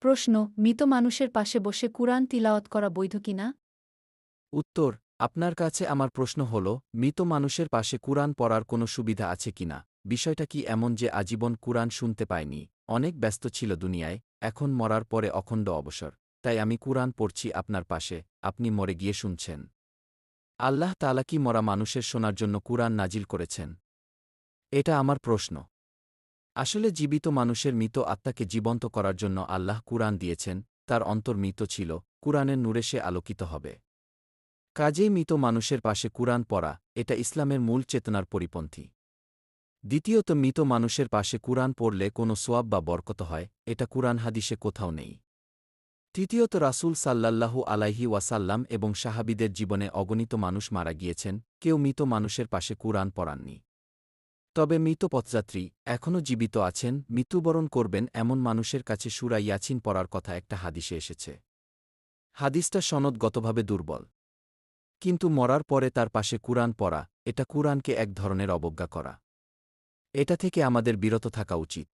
প্রশ্ন, মৃত মানুষের পাশে বসে কুরআন তিলাওয়াত করা বৈধ কিনা? উত্তর, আপনার কাছে আমার প্রশ্ন হল, মৃত মানুষের পাশে কুরআন পড়ার কোনো সুবিধা আছে কিনা। বিষয়টা কি এমন যে আজীবন কুরআন শুনতে পায়নি, অনেক ব্যস্ত ছিল দুনিয়ায়, এখন মরার পরে অখণ্ড অবসর, তাই আমি কুরআন পড়ছি আপনার পাশে, আপনি মরে গিয়ে শুনছেন। আল্লাহ তাআলা কি মরা মানুষের শোনার জন্য কুরআন নাজিল করেছেন? এটা আমার প্রশ্ন। আসলে জীবিত মানুষের মৃত আত্মাকে জীবন্ত করার জন্য আল্লাহ কুরআন দিয়েছেন, তার অন্তর মৃত ছিল, কুরআনের নূরে সে আলোকিত হবে। কাজেই মৃত মানুষের পাশে কুরআন পড়া, এটা ইসলামের মূল চেতনার পরিপন্থী। দ্বিতীয়ত, মৃত মানুষের পাশে কুরআন পড়লে কোনো সোয়াব বা বরকত হয়, এটা কুরআন হাদিসে কোথাও নেই। তৃতীয়ত, রাসূল সাল্লাল্লাহু আলাইহি ওয়াসাল্লাম এবং সাহাবীদের জীবনে অগণিত মানুষ মারা গিয়েছেন, কেউ মৃত মানুষের পাশে কুরআন পড়াননি। তবে মৃত পথযাত্রী এখনও জীবিত আছেন, মৃত্যুবরণ করবেন এমন মানুষের কাছে সূরা ইয়াছিন পড়ার কথা একটা হাদিসে এসেছে। হাদিসটা সনদগতভাবে দুর্বল। কিন্তু মরার পরে তার পাশে কুরআন পড়া, এটা কুরআনকে এক ধরনের অবজ্ঞা করা। এটা থেকে আমাদের বিরত থাকা উচিত।